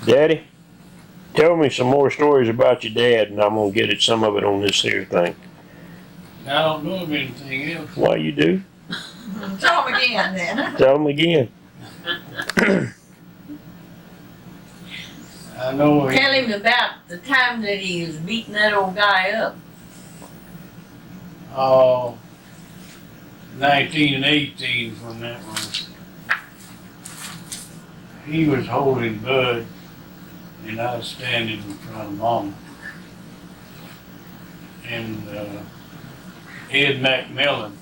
Daddy, tell me some more stories about your dad, and I'm gonna get at some of it on this here thing. I don't know of anything else. Why you do? Tell them again then. Tell them again. I know he, Tell him about the time that he was beating that old guy up. 1918 when that was. He was holding Bud, and I was standing in front of Mama. And Ed McMillan,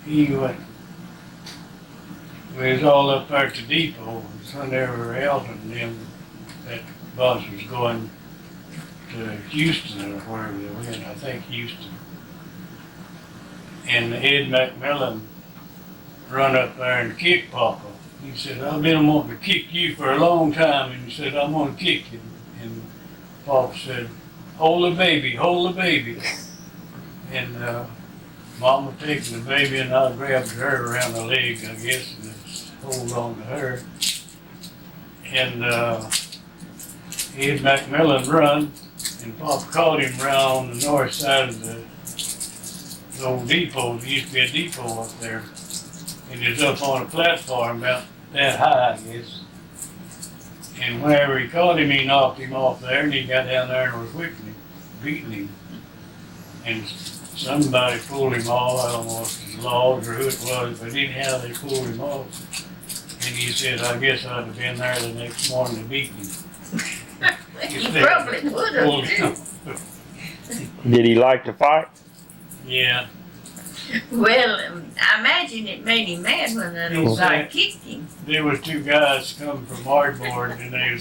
he went, we was all up there at the depot, when they were out and them, that bus was going to Houston or wherever they went, I think Houston. And Ed McMillan run up there and kicked Papa. He said, I've been wanting to kick you for a long time, and he said, I'm gonna kick you. And Papa said, hold the baby, hold the baby. And Mama taking the baby, and I grabbed her around the leg, I guess, and just hold on to her. And Ed McMillan run, and Papa caught him around the north side of the old depot. There used to be a depot up there. And he was up on a platform about that high, I guess. And whenever he caught him, he knocked him off there, and he got down there and was whipping him, beating him. And somebody pulled him off. I don't know if it was logs or who it was, but anyhow, they pulled him off. And he said, I guess I'd have been there the next morning to beat him. He probably would have too. Did he like to fight? Yeah. Well, I imagine it made him mad when that old guy kicked him. There was two guys coming from Ardmore, and they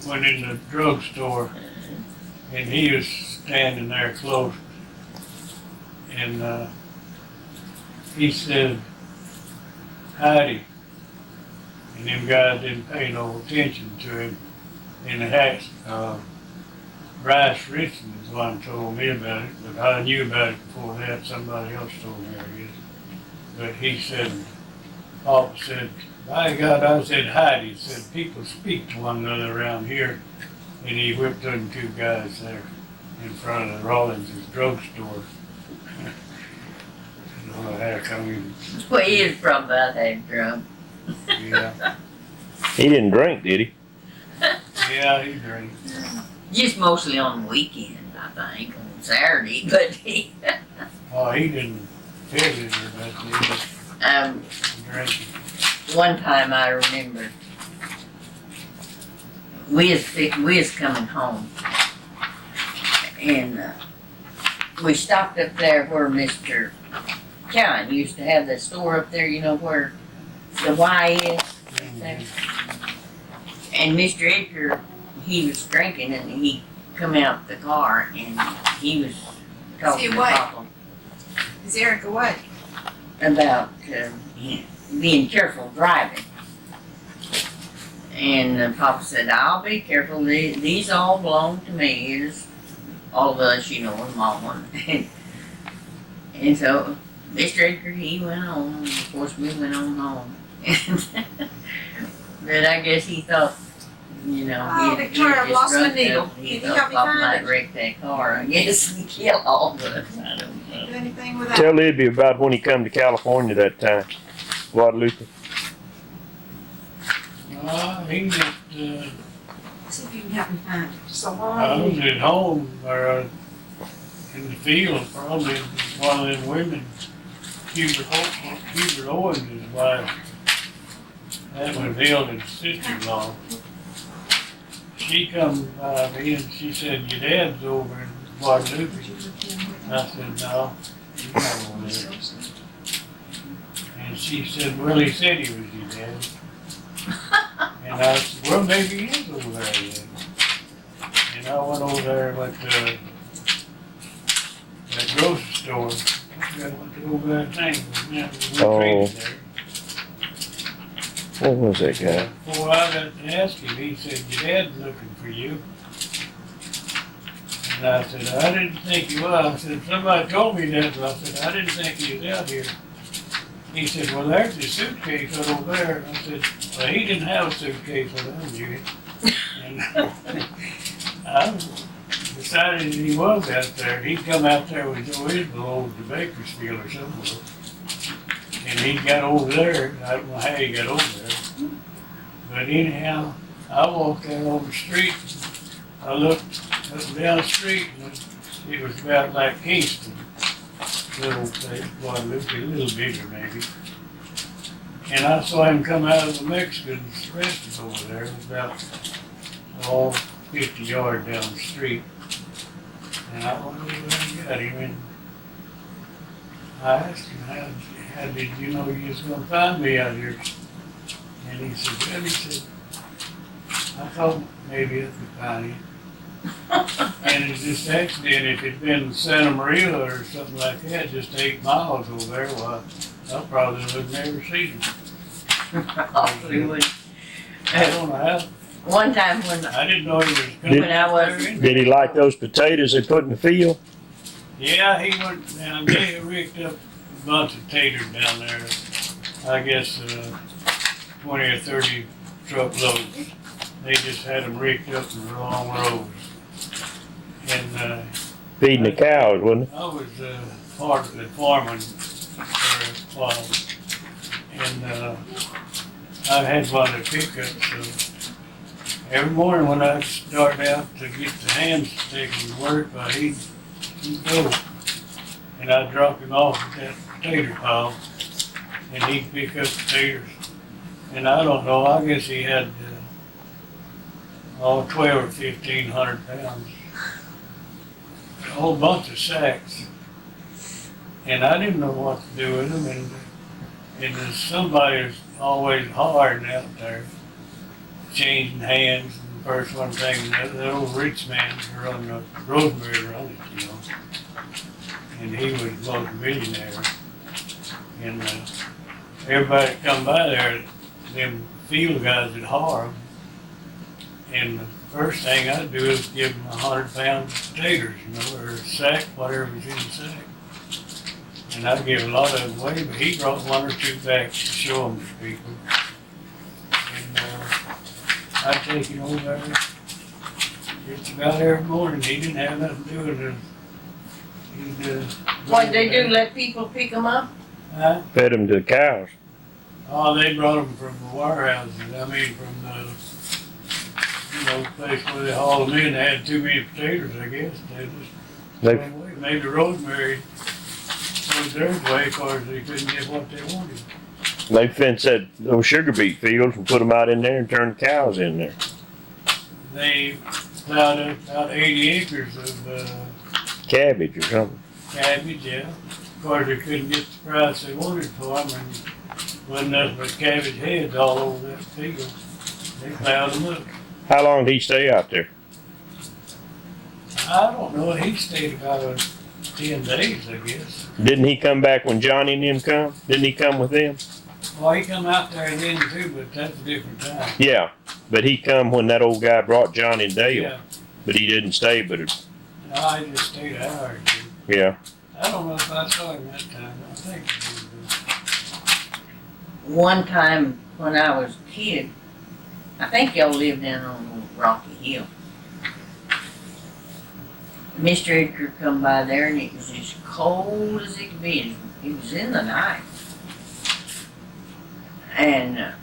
went in the drugstore, and he was standing there close. And he said, howdy. And them guys didn't pay no attention to him. And the hats, Bryce Richardson is the one told me about it, but I knew about it before that. Somebody else told me, I guess. But he said, Papa said, by God, I said, howdy. He said, people speak to one another around here. And he whipped them two guys there in front of the Rollins' drugstore. How come you? Well, he is probably about that drunk. Yeah. He didn't drink, did he? Yeah, he drank. Just mostly on the weekend, I think, on Saturday, but he, Oh, he didn't tell you that he was drinking. one time I remember, we was coming home, and we stopped up there where Mr. Kine used to have that store up there, you know, where the Y is. There. And Mr. Edgar, he was drinking, and he come out the car, and he was talking to what? Papa Is Eric away? about being careful driving. And Papa said, I'll be careful. These all belong to me. It's all of us, you know, and Mama. And so Mr. Edgar, he went on. Of course, we went on home. But I guess he thought, you know, Oh, he Victoria, had I've just lost my drugged needle. up. He Can you thought help me Papa find might it? wreck that car, I guess, and kill all of us. I don't know. Do anything with that? Tell Libby about when he come to California that time. Guadalupe. He just, See if you can help me find it. So I long. was at home or in the field, probably one of them women, Hubert Owens' wife. That was Hilda's sister-in-law. She come by me and she said, your dad's over in Guadalupe. I said, no, he's not over there. And she said, well, he said he was your dad. And I said, well, maybe he is over there then. And I went over there and went to that grocery store. I went to over that thing. We traded there. What was that guy? Before I got to ask him, he said, your dad's looking for you. And I said, I didn't think he was. I said, somebody told me that, but I said, I didn't think he was out here. He said, well, there's his suitcase right over there. I said, Well, he didn't have a suitcase when I knew him. And I decided he was out there. He'd come out there with Joe Isbell over to Bakersfield or somewhere. And he got over there. I don't know how he got over there. But anyhow, I walked out on the street. I looked up and down the street, and it was about like Kingston. Little place, Guadalupe, a little bigger maybe. And I saw him come out of the Mexican's restaurant over there. It was about, 50 yards down the street. And I wondered where I got him. And I asked him, how did you know you was going to find me out here? And he said, well, he said, I thought maybe I could find you. And it's just accident. If it'd been Santa Maria or something like that, just 8 miles over there, well, I probably would never seen him. Probably would. I don't know how. One time when I didn't know he was coming. When I was- Did he like those potatoes they put in the field? Yeah, he went down. They rigged up a bunch of taters down there. I guess 20 or 30 truckloads. They just had them rigged up in long rows. And Feeding the cows, wasn't I was part of the foreman for a while. And I had one of the pickups. So every morning when I started out to get the hands taken to work, he'd go. And I'd drop him off at that tater pile. And he'd pick up the taters. And I don't know, I guess he had 12 or 1,500 pounds. A whole bunch of sacks. And I didn't know what to do with them. And somebody's always hard out there, changing hands. And the first one thing, the old rich man run the Rosemary run it, you know. And he was a millionaire. And everybody that come by there, them field guys would hire them. And the first thing I'd do is give them 100 pounds of potatoes, you know, or a sack, whatever was in the sack. And I'd give a lot of them away, but he brought 1 or 2 back to show them to people. And I'd take him over there just about every morning. He didn't have nothing to do with it. He'd, What'd they do, let people pick them up? Huh? Fed them to the cows. Oh, they brought them from the warehouses. I mean, from the, place where they hauled them in. They had too many potatoes, I guess. They just They- threw 'em away. Maybe Rosemary was their way because they couldn't get what they wanted. They fenced those sugar beet fields and put them out in there and turned the cows in there. They plowed up about 80 acres of Cabbage or something. cabbage, yeah. Of course, they couldn't get the price they wanted for them, and wasn't nothing but cabbage heads all over that field. They plowed them up. How long did he stay out there? I don't know, he stayed about 10 days, I guess. Didn't he come back when Johnny and them come? Didn't he come with them? Well, he come out there then too, but that's a different time. Yeah, but he come when that old guy brought Johnny and Dale. Yeah, But he didn't stay, but no, I just stayed an hour or two. yeah. I don't know if I saw him that time, I think he did. One time when I was a kid, I think y'all lived down on Rocky Hill. Mr. Edgar come by there and it was as cold as it could be. It was in the night. And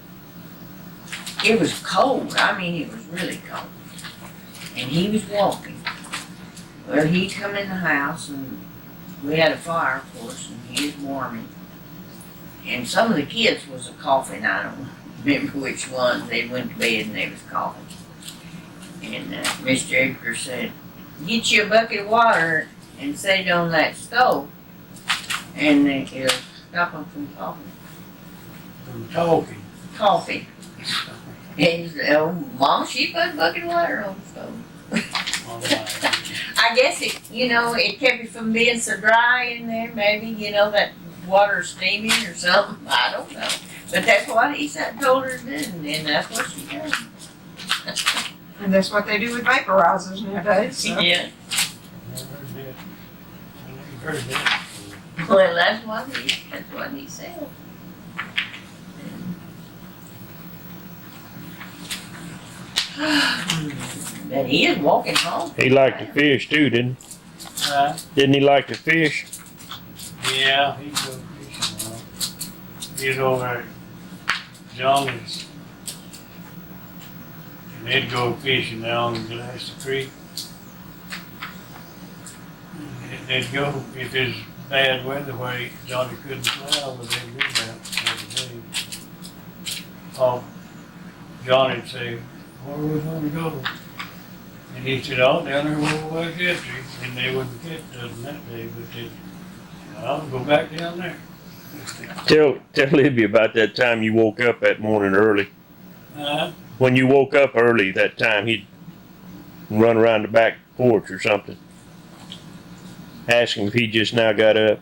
it was cold. I mean, it was really cold. And he was walking. Well, he come in the house and we had a fire, of course, and he was warming. And some of the kids was a coughing. I don't remember which ones. They went to bed and they was coughing. And Mr. Edgar said, get you a bucket of water and set it on that stove, and it'll stop them from coughing. From talking. Coffee. And he said, oh, Mom, she put a bucket of water on the stove. All right. I guess it, it kept it from being so dry in there. Maybe, that water steaming or something. I don't know. But that's what he said, told her to do, and that's what she did. And that's what they do with vaporizers nowadays, so. Yeah. Never heard that. I never heard that. Well, that's what he said. But he is walking home. He liked to fish too, didn't Didn't he like to fish? Yeah, he'd go fishing. He's over at Johnny's. And they'd go fishing down in Glacier Creek. And they'd go, if it's bad weather where Johnny couldn't plow, but they'd do that every day. Oh, Johnny'd say, where are we gonna go? And he said, oh, down there where we was yesterday. And they wouldn't catch nothing that day, but they'd, I'll go back down there. Tell Libby about that time you woke up that morning early. When you woke up early that time, he'd run around the back porch or something. Ask him if he just now got up.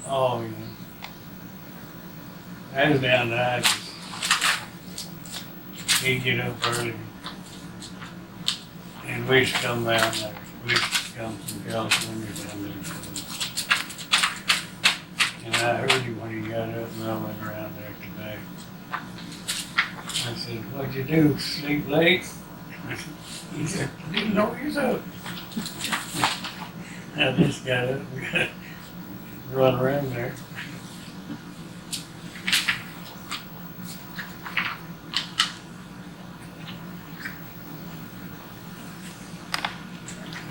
Oh, yeah. That was down there. He'd get up early. And we used to come down there. We used to come from California down there. And I heard him when he got up and I went around there today. I said, what'd you do, sleep late? He said, didn't know he was up. I just got up, we got to run around there.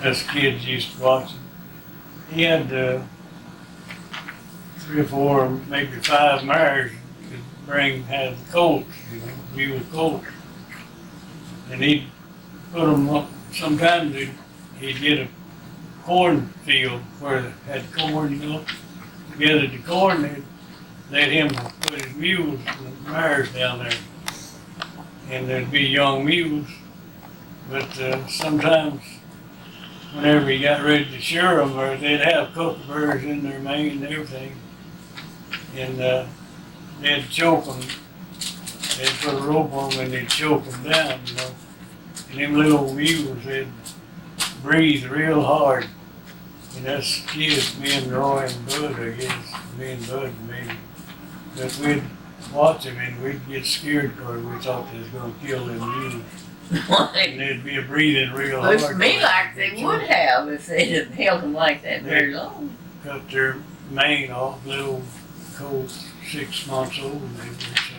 Us kids used to watch him. He had 3 or 4, maybe 5 mares to have the colts, mule colts. And he'd put them up, sometimes he'd get a cornfield where it had corn, gathered the corn, they'd let him put his mules and mares down there. And there'd be young mules, but sometimes whenever he got ready to shear them, or they'd have kookaburras in their mane and everything, and they'd choke them. They'd put a rope on them and they'd choke them down, And them little mules, they'd breathe real hard. And us kids, me and Roy and Bud, I guess, me and Bud maybe, but we'd watch them and we'd get scared because we thought they was gonna kill them mules. And they'd be breathing real hard. Looks to me like they would have if they'd have held them like that very long. Cut their mane off, little colts, 6 months old, and they were so.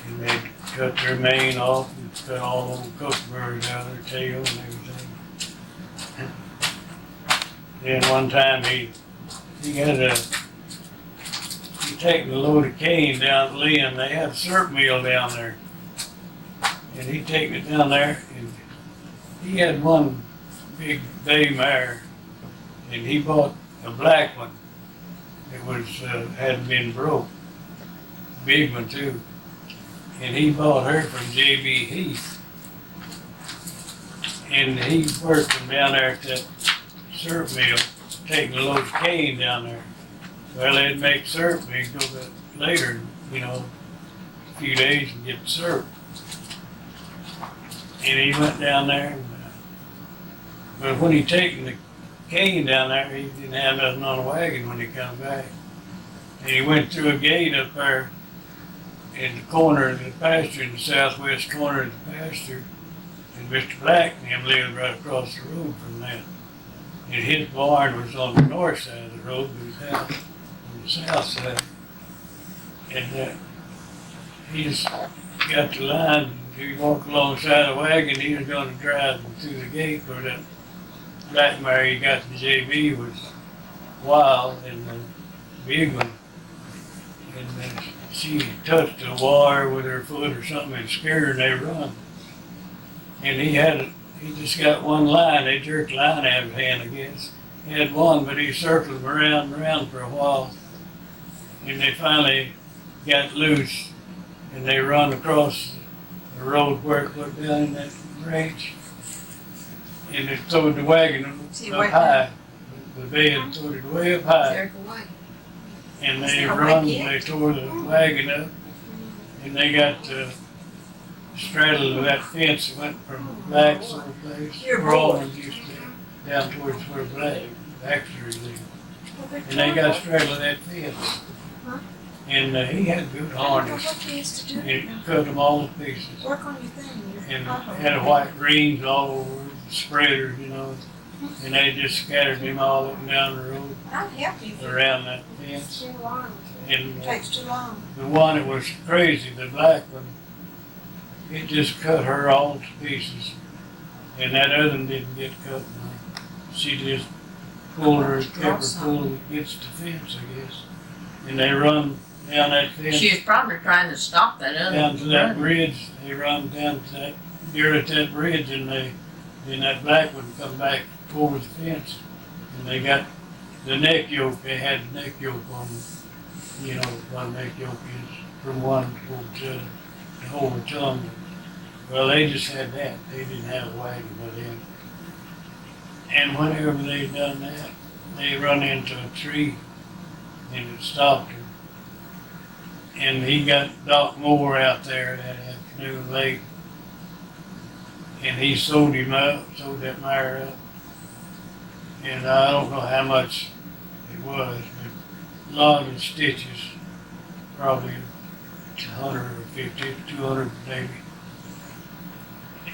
And they'd cut their mane off and cut all those kookaburras out of their tail and everything. Then one time he taken a load of cane down to Lynn. They had a syrup mill down there. And he'd taken it down there, and he had one big bay mare, and he bought a black one. It was hadn't been broke, big one too, and he bought her from J.B. Heath, and he worked them down there at that syrup mill, taking a load of cane down there. Well, they'd make syrup, and he'd go back later, a few days and get the syrup. And he went down there, but when he taken the cane down there, he didn't have nothing on the wagon when he come back. And he went through a gate up there in the corner of the pasture, in the southwest corner of the pasture, and Mr. Black and him lived right across the road from that. And his barn was on the north side of the road, but his house on the south side. And he just got the line. He walked alongside the wagon, he was going to drive him through the gate where that black mare he got to JB was wild and the big one. And then she touched the wire with her foot or something and scared her and they run. And he just got one line, they jerked the line out of his hand, I guess. He had one, but he circled them around and around for a while. And they finally got loose and they run across the road where it went down in that ranch, and it towed the wagon up high. The bed towed it way up high, and they tore the wagon up, and they got straddled of that fence that went from Black's old place, Rawlins used to live, down towards where Baxter lived, and they got straddled of that fence. And he had good harness. What he used to do. It cut them all to pieces. Work on your thing. And had white rings all over, spreaders, you know. And they just scattered him all up and down the road I'd help you. around that It's fence. too long. And It takes too long. the one that was crazy, the black one, it just cut her all to pieces. And that other one didn't get cut. No. She just pulled her, kept her pulled against the fence, I guess. And they run down that fence. She was probably trying to stop that other. Down to that running. bridge, they run down to that, near at that bridge, and then that black one come back over the fence. And they got the neck yoke, they had the neck yoke on them. You know, one neck yoke is from one to the whole tongue. Well, they just had that, they didn't have a wagon by then. And whenever they done that, they run into a tree and it stopped her. And he got Doc Moore out there that afternoon late. And he sewed him up, sewed that mare up. And I don't know how much it was, but a lot of the stitches, probably 150, 200 maybe.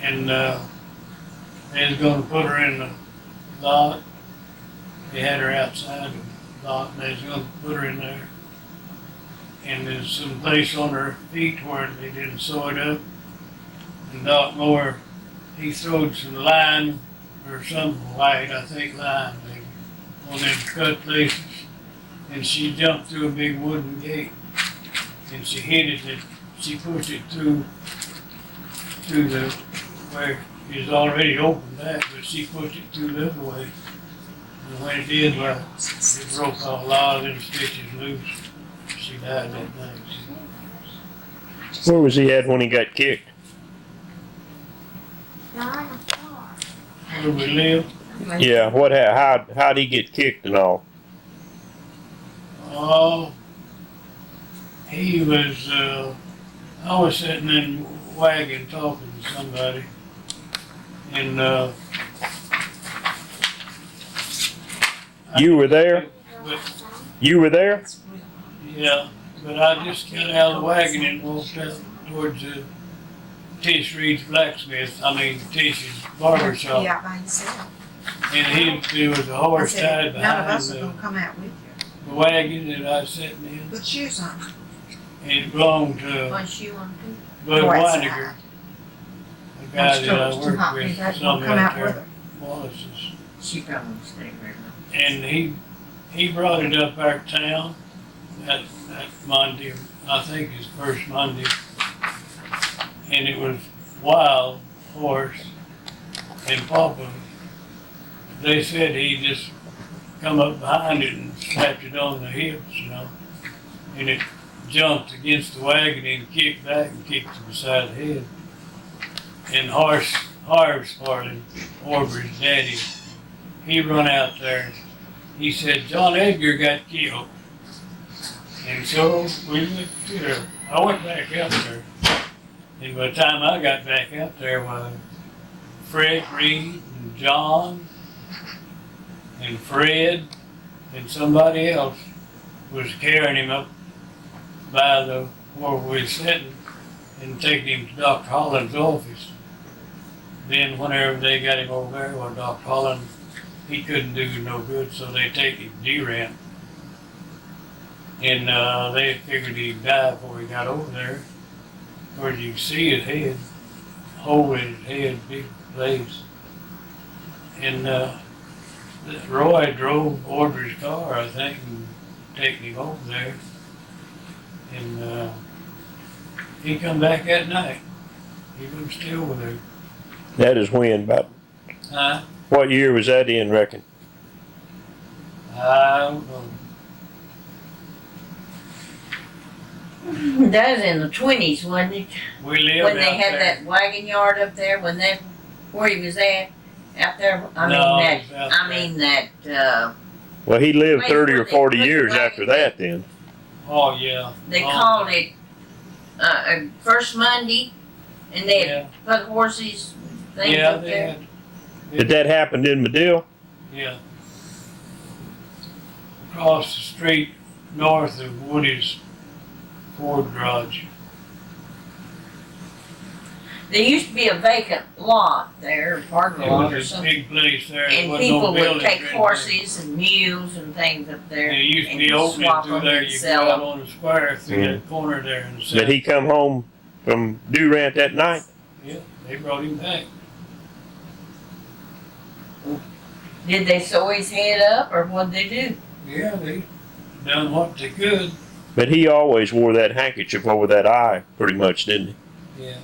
And they was gonna put her in the lot. They had her outside the lot, and they was gonna put her in there. And there's some place on her feet where they didn't sew it up. And Doc Moore, he throwed some line or some white, I think line, maybe, on them cut places. And she jumped through a big wooden gate. And she hit it, and she pushed it through the, where it was already open back, but she pushed it through the other way. And when it did, well, it broke off a lot of them stitches loose. She died that night. Where was he at when he got kicked? Where we live, Yeah, how'd he get kicked and all? oh, he was, I was sitting in the wagon talking to somebody. And, You were there? But, You were there? yeah, but I just got out of the wagon and walked out towards Tish Reed's Tish's barber shop. Yeah, by himself. And there was a horse I tied said, none of behind us are gonna come out with you. the wagon that I was sitting in. Put shoes on. And it belonged to One shoe on Bud Go Weininger, outside. the guy It's that I too worked hot. with, He's not some gonna come out out with there, her. Wallace's. She probably won't stay very long. And he brought it up our town that Monday, I think his first Monday. And it was wild horse and Papa. They said he just come up behind it and slapped it on the hips, you know. And it jumped against the wagon and kicked back and kicked to the side of the head. And Harv's party, Aubrey's daddy, he run out there and he said, John Edgar got killed. And so I went back out there. And by the time I got back out there, Fred Reed and John and Fred and somebody else was carrying him up by where we were sitting and taking him to Dr. Holland's office. Then whenever they got him over there, Dr. Holland, he couldn't do no good, so they take him to D-Ramp. And they figured he'd die before he got over there. Where you can see his head, hole in his head, big place. And Roy drove Audrey's car, I think, and taking him over there. And he come back that night. He was still with her. That is when, about Huh? what year was that in, reckon? I don't know. That was in the 20s, wasn't it? We lived When they out had there. that wagon yard up there, where he was at, out there, No, it was out there. Well, he lived Wait, 30 where or they 40 put the years wagon after that then. Oh, yeah. they Oh, called it, First Monday, and they had Yeah, put horses, things yeah, up they there. had. Did that happen in Medill? Yeah. Across the street north of Woody's Ford garage. There used to be a vacant lot there, parking It lot or was a something. big place there. There And wasn't no people would buildings take or anything. horses and mules and things up there And it used to and be opening swap through them there. and You go sell out them. on the square through that corner there and sell. Did he come home from Durant that night? Yeah, they brought him back. Did they sew his head up or what'd they do? Yeah, they done what they could. But he always wore that handkerchief over that eye, pretty much, didn't he? Yeah.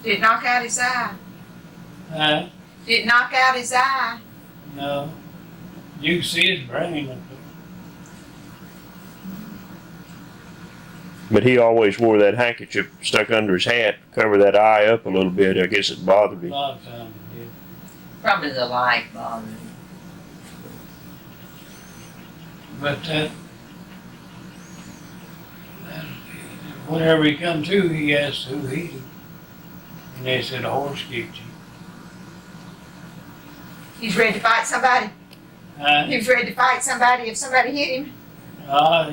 Did it knock out his eye? Huh? Did it knock out his eye? No. You can see his brain up there. But he always wore that handkerchief stuck under his hat, cover that eye up a little bit. I guess it bothered A him. lot of times, yeah. Probably the light bothered him. But whenever he come to, he asked who hit him. And they said a horse kicked him. He's ready to fight somebody. Huh? He was ready to fight somebody if somebody hit him.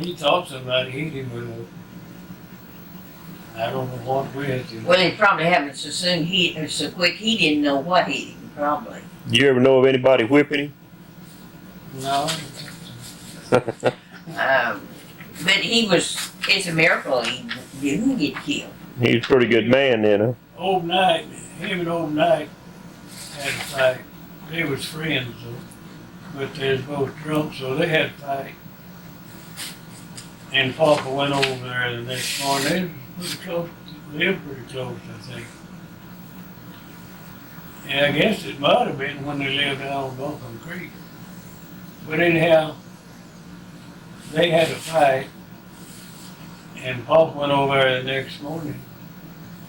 He thought somebody hit him with a, I don't know what with. Well, he probably happened so soon, so quick, he didn't know what hit him, probably. You ever know of anybody whipping No. But it's a miracle he didn't get killed. him? He was a pretty good man then, huh? Old Knight, him and Old Knight had a fight. They was friends though, but they was both drunk, so they had a fight. And Papa went over there the next morning. They was pretty close, lived pretty close, I think. And I guess it might have been when they lived down on Buncombe Creek. But anyhow, they had a fight, and Papa went over there the next morning.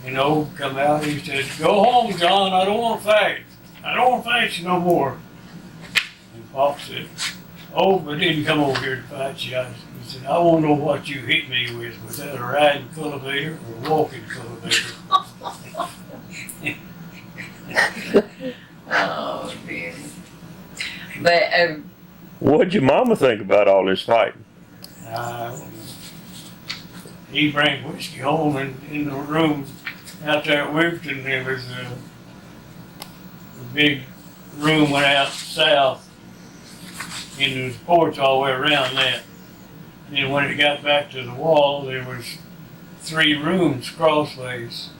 And old come out, he said, "Go home, John, I don't want to fight. I don't want to fight you no more." And Papa said, "Oh, but didn't come over here to fight you." He said, "I want to know what you hit me with. Was that a riding cultivator or a walking cultivator?" Oh, dear. But, What'd your mama think about all this fighting? He drank whiskey home in the room out there at Winston. There was a big room went out south, and there was a porch all the way around that. And then when it got back to the wall, there was 3 rooms crossways,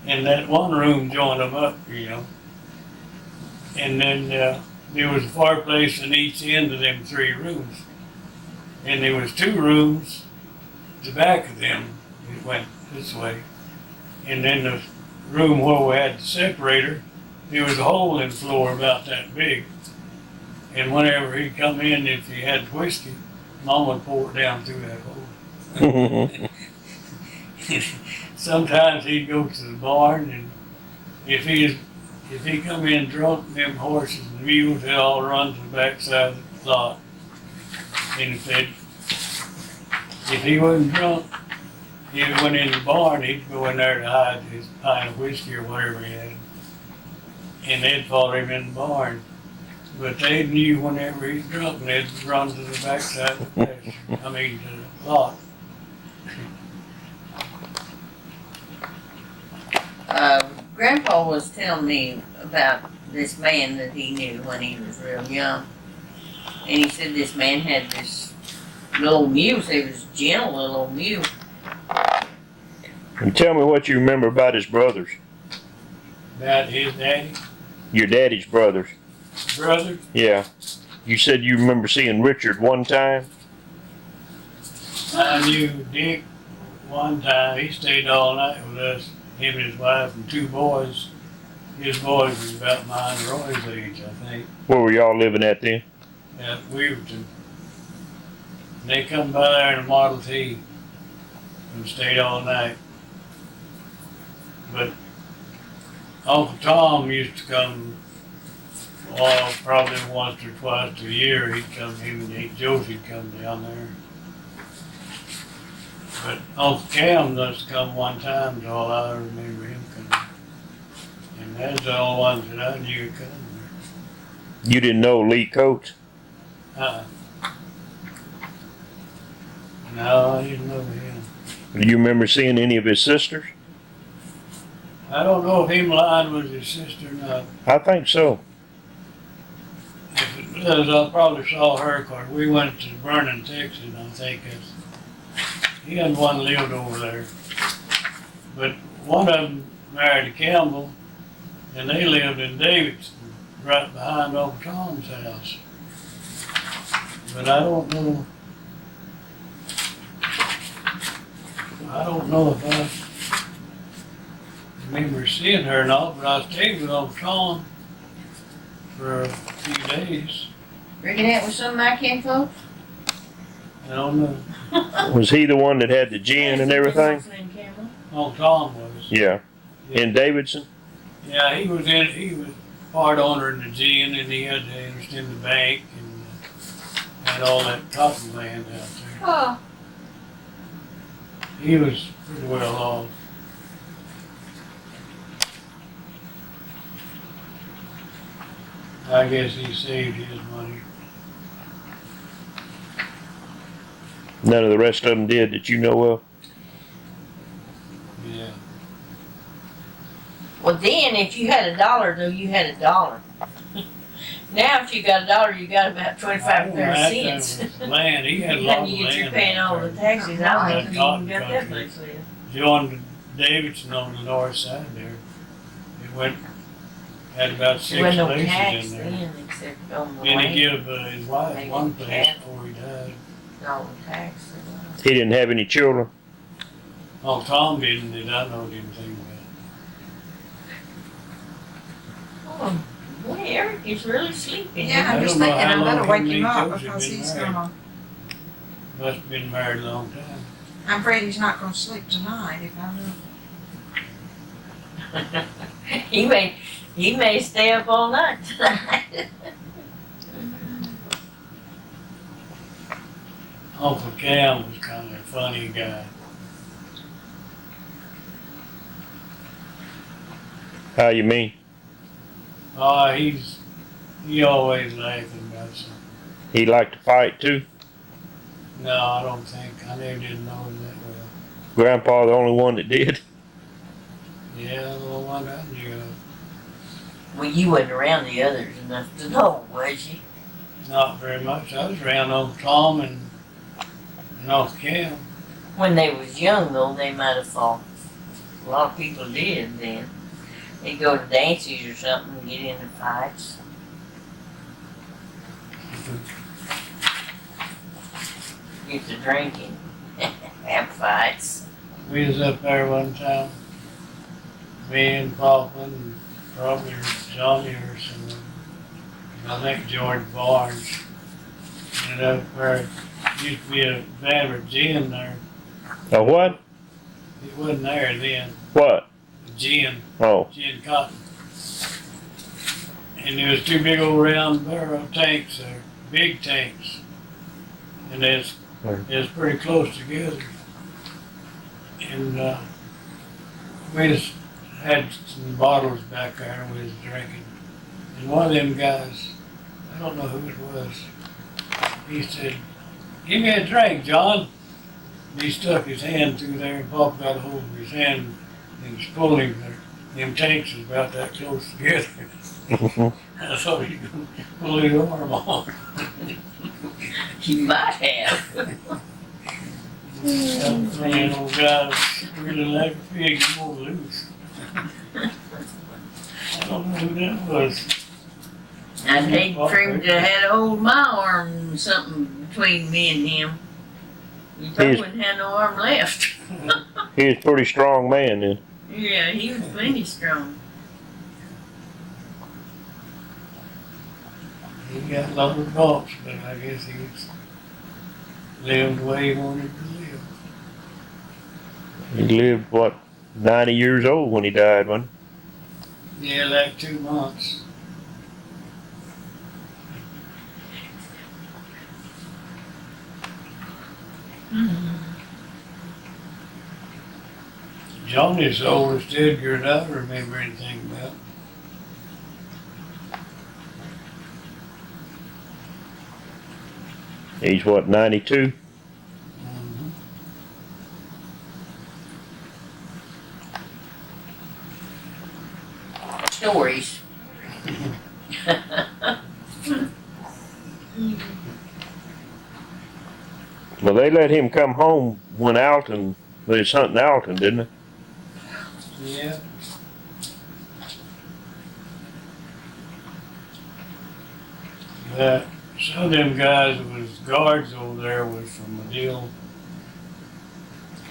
and that one room joined them up, you know. And then there was a fireplace in each end of them 3 rooms, and there was 2 rooms. The back of them, it went this way. And then the room where we had the separator, there was a hole in the floor about that big. And whenever he'd come in, if he had whiskey, Mom would pour it down through that hole. Sometimes he'd go to the barn, and if he come in drunk, them horses and mules, they'd all run to the backside of the lot. And if he wasn't drunk, he went in the barn, he'd go in there to hide his pint of whiskey or whatever he had. And they'd follow him in the barn. But they knew whenever he's drunk, and they'd run to the backside of the pasture. I mean, to the lot. Grandpa was telling me about this man that he knew when he was real young. And he said this man had this little mule, so he was gentle little mule. And tell me what you remember about his brothers. About his daddy, Your daddy's brothers. brother. Yeah. You said you remember seeing Richard one time? I knew Dick one time. He stayed all night with us, him and his wife and 2 boys. His boys was about mine and Roy's age, I think, Where were y'all living at then? at Weaverton. They come by there in a Model T and stayed all night. But Uncle Tom used to come, probably once or twice a year. He'd come, him and Aunt Josie'd come down there. But Uncle Cam does come one time, is all I remember him coming. And that's the only ones that I knew coming You didn't know Lee Coates? there. No, I didn't know him. Do you remember seeing any of his sisters? I don't know if Emmeline was his sister or not. I think so. If it was, I probably saw her, 'cause we went to Vernon, Texas, I think. He had one lived over there. But one of them married a Campbell, and they lived in Davidson, right behind old Tom's house. But I don't know if I remember seeing her or not, but I stayed with old Tom for a few days. Reckon that was some of my kinfolk? I don't know. Was he the one that had the gin and everything? Old Tom was. Yeah. In Davidson? Yeah, he was part owner in the gin, and he had the interest in the bank and had all that cotton land out there. Oh. He was pretty well off. I guess he saved his money. None of the rest of them did that you know of? Yeah. Well, then, if you had $1, though, you had $1. Now, if you got $1, you got about 25 or 30 cents. Land, he had a lot of And you get your land paying out all the there. taxes. I don't know if you Cotton even got that country. much left. Joined Davidson on the north side there. It went, had about 6 There wasn't no places tax in there. then, except on the And he land. gave his wife Maybe one place cattle. before he died. No tax. He didn't have any children? Oh, Tom didn't, that I know anything about. Oh, boy, Eric is really sleeping. Yeah, I I'm just don't know thinking how I better long wake him him and up Josie because been he's married. gonna, Must have been married a long time. I'm afraid he's not gonna sleep tonight if I know. he may stay up all night tonight. Uncle Cam was kind of a funny guy. How you mean? Oh, he always laughing about something. He liked to fight too? No, I don't think. I never did know him that well. Grandpa the only one that did? Yeah, the little one I knew of. Well, you wasn't around the others enough to know, was you? Not very much. I was around Uncle Tom and Uncle Cam. When they was young, though, they might have fought. A lot of people did then. They'd go to dances or something and get into fights. Get to drinking, have fights. We was up there one time. Me and Papa and probably Johnny or someone. I think George Barnes. And up there used to be a Vanward gin there. A what? It wasn't there then. What? Gin. Oh. Gin cotton. And there was 2 big old round barrel tanks there, big tanks. And it's pretty close together. And we just had some bottles back there and we was drinking. And one of them guys, I don't know who it was, he said, "Give me a drink, John." And he stuck his hand through there and Papa got a hold of his hand and was pulling there. Them tanks was about that close together. I thought he could pull his arm off. You might have. That man, old guy was really like a pig, more loose. I don't know who that was. I'd hate for him to have to hold my arm something between me and him. You probably wouldn't have no arm left. He was a pretty strong man then. Yeah, he was plenty strong. He got a lot of bumps, but I guess he's lived the way he wanted to live. He lived, what, 90 years old when he died, wasn't Yeah, like 2 months. Johnny's the oldest Edgar that I remember anything about. he? He's what, 92? Mhm. stories. Well, they let him come home when Alton, they was hunting Alton, didn't they? Yeah. Some of them guys that was guards over there was from a deal.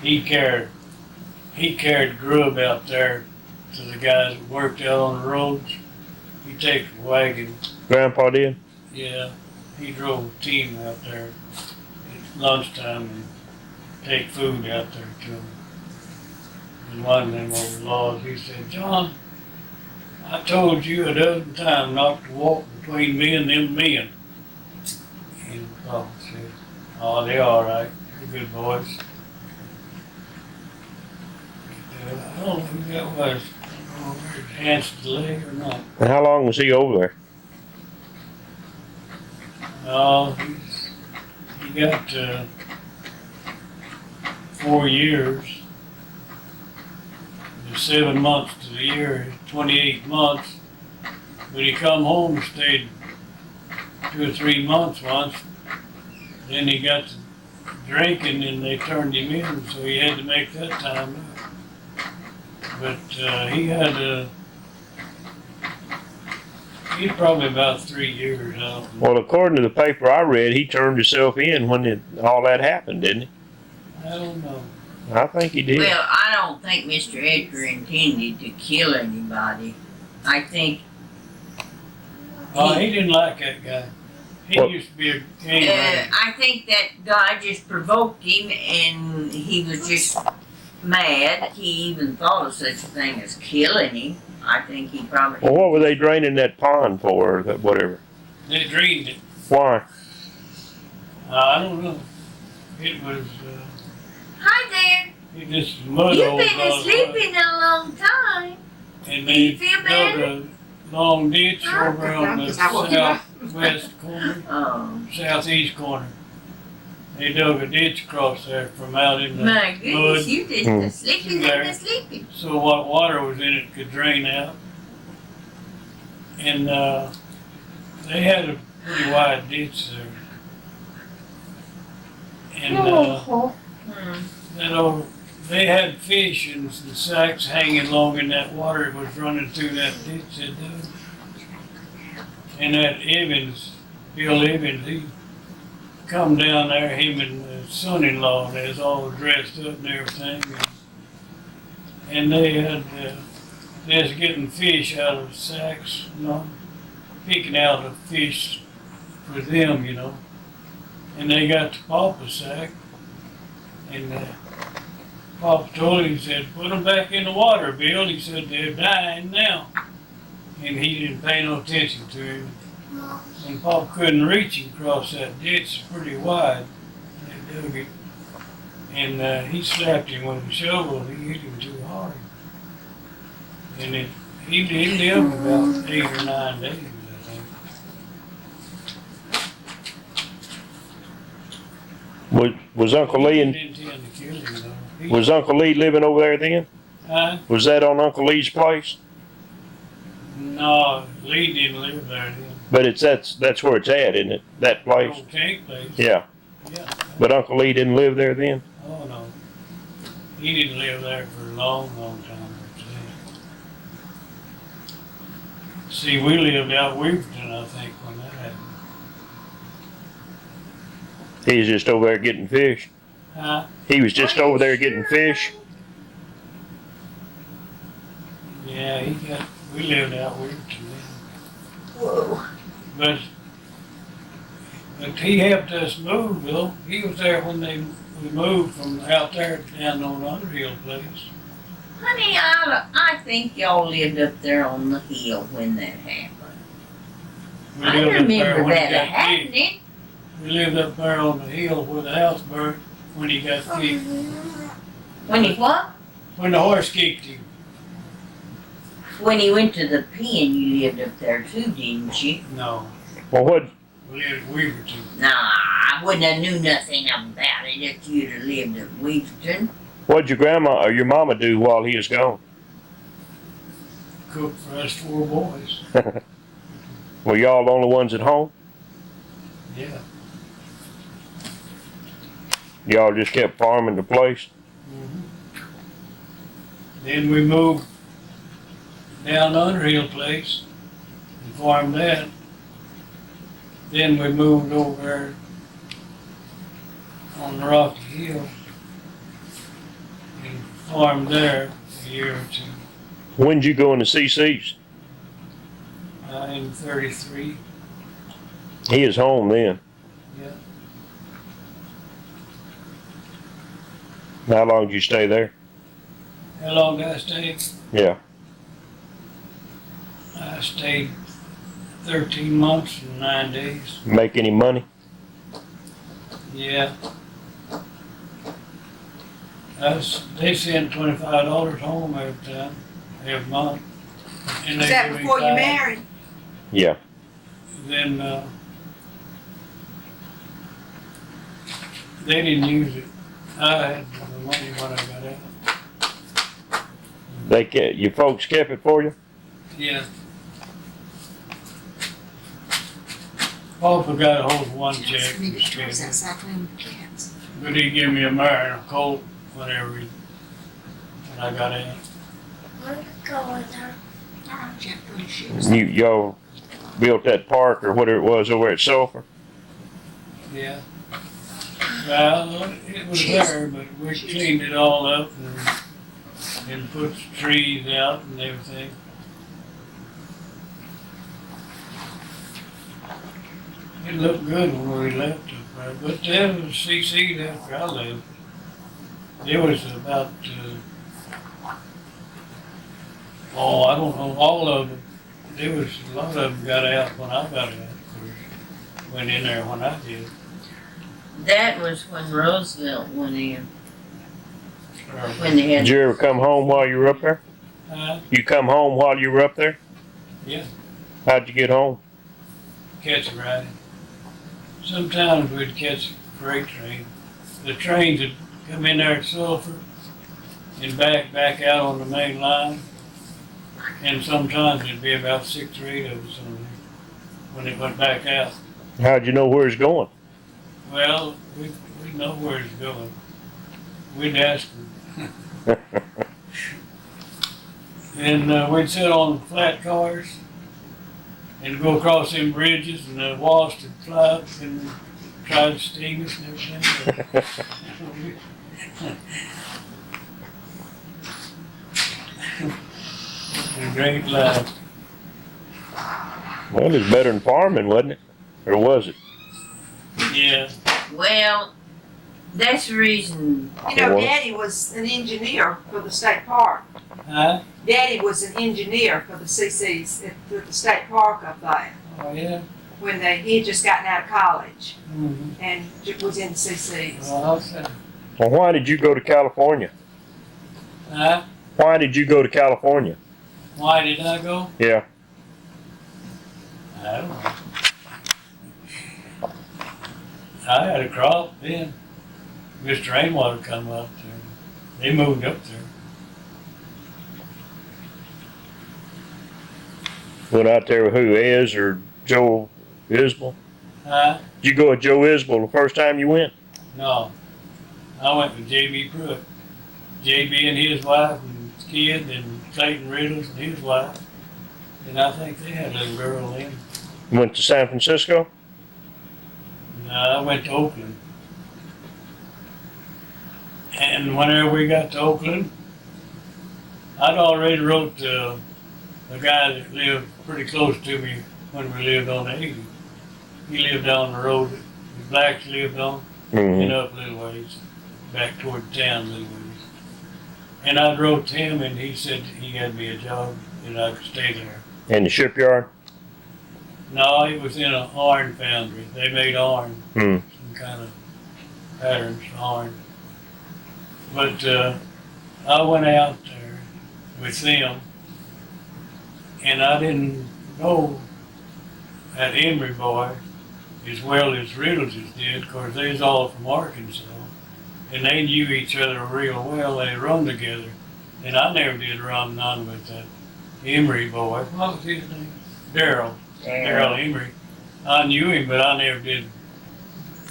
He carried grub out there to the guys that worked out on the roads. He take the wagon. Grandpa did? Yeah, he drove a team out there at lunchtime and take food out there to them. And one of them overlaws, he said, "John, I told you a dozen times not to walk between me and them men." And Papa said, "Oh, they're all right. They're good boys." I don't know who that was. I don't know if it was Hans's leg or not. And how long was he over there? No, he got 4 years. The 7 months to the year, 28 months. But he come home and stayed 2 or 3 months once. Then he got to drinking and they turned him in, so he had to make that time up. But he had he's probably about 3 years out. Well, according to the paper I read, he turned himself in when all that happened, didn't he? I don't know. I think he did. Well, I don't think Mr. Edgar intended to kill anybody. I think Oh, he didn't like that guy. He What? used to be a gang I think that guy just provoked him and he was just mad. He even thought of such a thing as killing him. I think he probably. Well, what were they draining that pond for, or that whatever? They drained it. Why? I don't know. It was Hi it just mud there. all You've been across asleep a long time. And Do they you feel dug better? a long ditch over on the Is that what you got? southwest corner, Oh, southeast corner. They dug a ditch across there from out in the my goodness, mud, you just Hmm. sleeping There. in the sleeping. so what water was in it could drain out. And they had a pretty wide ditch there. And that old, they had fish and some sacks hanging along in that water. It was running through that ditch. They dug. And that Evans, Bill Evans, he come down there, him and his son-in-law, they was all dressed up and everything. And they had, they was getting fish out of sacks, you know, picking out the fish for them, you know. And they got the Papa's sack, and Papa told him, he said, "Put them back in the water, Bill." He said, "They're dying now." And he didn't pay no attention to him. And Papa couldn't reach him across that ditch, pretty wide. They dug it. And he slapped him with a shovel. He hit him too hard. And he lived about 8 or 9 days, I think. Was Uncle Lee He and didn't intend to kill him, though. was Uncle Lee living over there then? Was that on Uncle Lee's place? No, Lee didn't live there then. But that's where it's at, isn't it? That place. Old tank place. Yeah. Yeah. But Uncle Lee didn't live there then. Oh, no. He didn't live there for a long, long time. See, we lived out Weaverton, I think, when that happened. He was just over there getting fish. Huh? He was just over there getting fish. Yeah, we lived out Weaverton then. Whoa. But he helped us move, though. He was there when we moved from out there down on Underhill place. Honey, I think y'all lived up there on the hill when that happened. We I lived up there remember when he that got kicked. happening. We lived up there on the hill where the house burnt when he got kicked. When he what? When the horse kicked him. When he went to the pen, you lived up there too, didn't you? No, Well, what? we lived in Weaverton. Nah, I wouldn't have knew nothing about it if you'd have lived at Weaverton. What'd your grandma or your mama do while he was gone? cooked for us 4 boys. Were y'all the only ones at home? Yeah. Y'all just kept farming the place? Then we moved down to Underhill Place and farmed that. Then we moved over there on the Rocky Hill and farmed there a year or 2. When'd you go into CC's? In 33. He is home then. Yeah. How long did you stay there? How long did I stay? Yeah. I stayed 13 months and 9 days. Make any money? Yeah. They sent $25 home every time, every month. And Was they that give me before you $5. married? Yeah. Then they didn't use it. I had the money when I got out. Your folks kept it for you? Yeah. Papa got a hold of one check, Maybe it drives outside playing with cats. but he gave me a mare and a colt whenever when I got out. Jack put his shoes. Y'all built that park or whatever it was over at Sulphur? Yeah. Well, it was there, but we cleaned it all up and put the trees out and everything. It looked good when we left it, but then was CC'd after I left. It was about, I don't know, all of them. There was a lot of them got out when I got out. Of course, went in there when I did. That was when Roosevelt went in. Or, When they had. Did you ever come home while you were up there? You come home while you were up there? Yeah. How'd you get home? Catch a ride. Sometimes we'd catch a freight train. The trains would come in there at Sulphur and back out on the main line. And sometimes it'd be about 6 or 8 of us on there when it went back out. How'd you know where it's going? Well, we know where it's going. We'd ask them. And we'd sit on flat cars and go across them bridges, and the wasps would fly up and try to sting us and everything. A great life. Well, it's better than farming, wasn't it? Or was it? Yeah. Well, that's the reason. You know, What? Daddy was an engineer for the state park. Huh? Daddy was an engineer for the CC's at the state park up there Oh, yeah. when he had just gotten out of college Mm-hmm. and was in the CC's. Well, I'll say. Well, why did you go to California? Huh? Why did you go to California? Why did I go? Yeah. I don't know. I had a crop then. Mr. Rainwater come up there. They moved up there. Went out there with who? Ez or Joe Isbell? Huh? Did you go with Joe Isbell the first time you went? No. I went with J.B. Pruitt. J.B. and his wife and kid and Clayton Riddles and his wife. And I think they had a little girl then. Went to San Francisco? No, I went to Oakland. And whenever we got to Oakland, I'd already wrote to a guy that lived pretty close to me when we lived on the 80. He lived down the road that the blacks lived on, Mm-hmm. and up a little ways, back toward town a little ways. And I wrote to him, and he said he had me a job and I could stay there. In the shipyard? No, it was in an iron foundry. They made iron, Mm. some kind of patterns, iron. But I went out there with them, and I didn't know that Emory boy as well as Riddles did, because they was all from Arkansas, and they knew each other real well. They run together, and I never did run none with that Emery boy. What was his name? Daryl Emery. I knew him, but I never did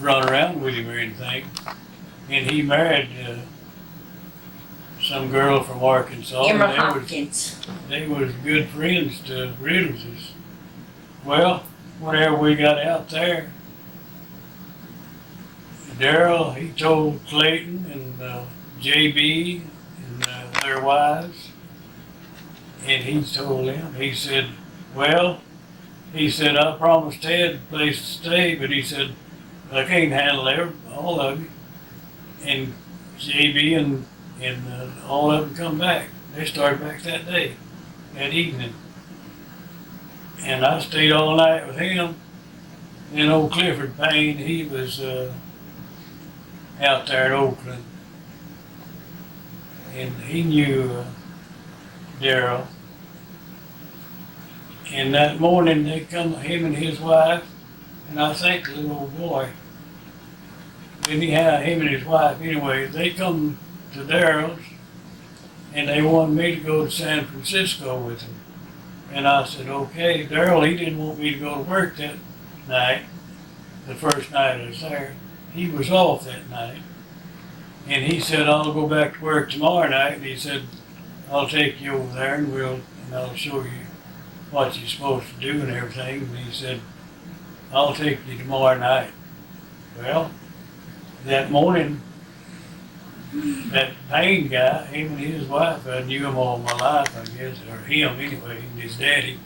run around with him or anything. And he married some girl from Arkansas. Emma and Hopkins. they was good friends to Riddleses. Well, whenever we got out there, Daryl, he told Clayton and JB and their wives, and he told them, he said, well, he said, I promised Ted a place to stay, but he said, I can't handle all of you. And JB and all of them come back. They started back that day, that evening. And I stayed all night with him. And old Clifford Payne, he was out there in Oakland. And he knew Daryl. And that morning they come, him and his wife, and I think the little old boy. Anyhow, him and his wife, anyway, they come to Daryl's, and they wanted me to go to San Francisco with them. And I said, okay. Daryl, he didn't want me to go to work that night, the first night I was there. He was off that night. And he said, I'll go back to work tomorrow night. And he said, I'll take you over there and I'll show you what you're supposed to do and everything. And he said, I'll take you tomorrow night. Well, that morning, that Payne guy, him and his wife, I knew him all my life, I guess, or him anyway, and his daddy.